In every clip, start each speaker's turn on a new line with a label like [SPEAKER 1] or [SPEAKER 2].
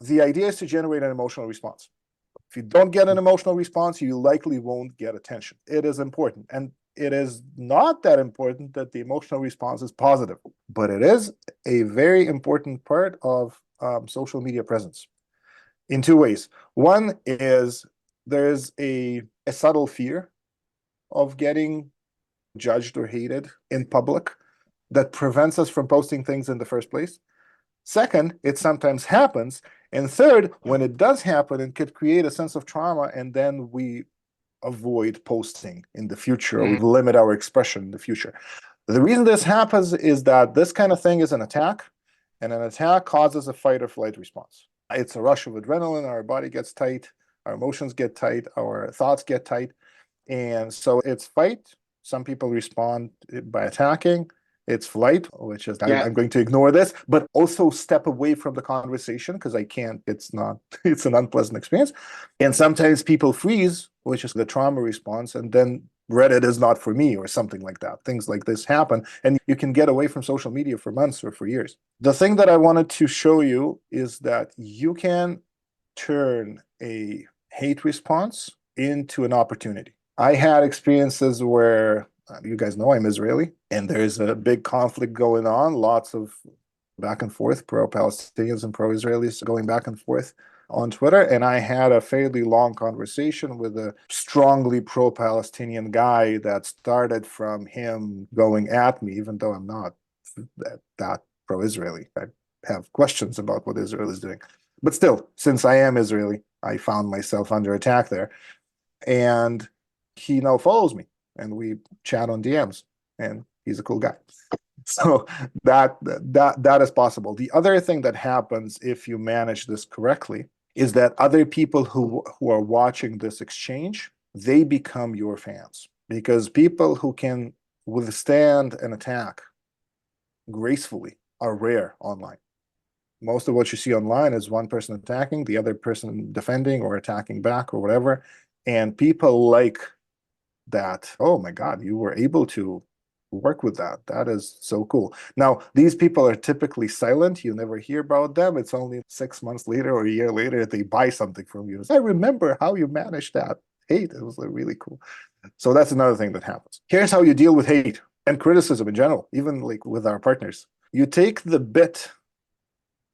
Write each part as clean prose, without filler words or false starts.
[SPEAKER 1] The idea is to generate an emotional response. If you don't get an emotional response, you likely won't get attention. It is important. And it is not that important that the emotional response is positive, but it is a very important part of social media presence in two ways. One is there's a subtle fear of getting judged or hated in public that prevents us from posting things in the first place. Second, it sometimes happens. And third, when it does happen, it could create a sense of trauma, and then we avoid posting in the future, or we limit our expression in the future. The reason this happens is that this kind of thing is an attack, and an attack causes a fight or flight response. It's a rush of adrenaline, our body gets tight, our emotions get tight, our thoughts get tight. And so it's fight. Some people respond by attacking. It's flight, which is I'm going to ignore this, but also step away from the conversation because I can't, it's an unpleasant experience. And sometimes people freeze, which is the trauma response, and then Reddit is not for me or something like that. Things like this happen, and you can get away from social media for months or for years. The thing that I wanted to show you is that you can turn a hate response into an opportunity. I had experiences where, you guys know I'm Israeli, and there's a big conflict going on, lots of back and forth, pro-Palestinians and pro-Israelis going back and forth on Twitter. And I had a fairly long conversation with a strongly pro-Palestinian guy that started from him going at me, even though I'm not that pro-Israeli. I have questions about what Israel is doing. But still, since I am Israeli, I found myself under attack there. And he now follows me, and we chat on DMs, and he's a cool guy. So that is possible. The other thing that happens if you manage this correctly is that other people who are watching this exchange, they become your fans, because people who can withstand an attack gracefully are rare online. Most of what you see online is one person attacking, the other person defending or attacking back or whatever. And people like that. Oh my God, you were able to work with that. That is so cool. Now, these people are typically silent. You never hear about them. It's only 6 months later or a year later they buy something from you. I remember how you managed that hate. It was really cool. So that's another thing that happens. Here's how you deal with hate and criticism in general, even like with our partners. You take the bit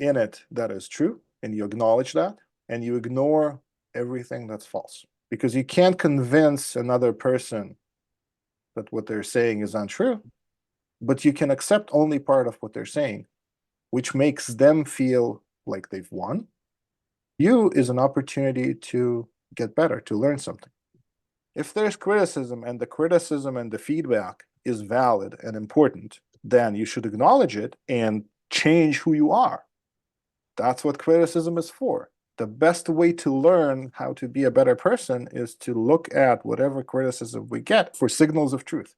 [SPEAKER 1] in it that is true, and you acknowledge that, and you ignore everything that's false. Because you can't convince another person that what they're saying is untrue, but you can accept only part of what they're saying, which makes them feel like they've won. You is an opportunity to get better, to learn something. If there's criticism and the feedback is valid and important, then you should acknowledge it and change who you are. That's what criticism is for. The best way to learn how to be a better person is to look at whatever criticism we get for signals of truth.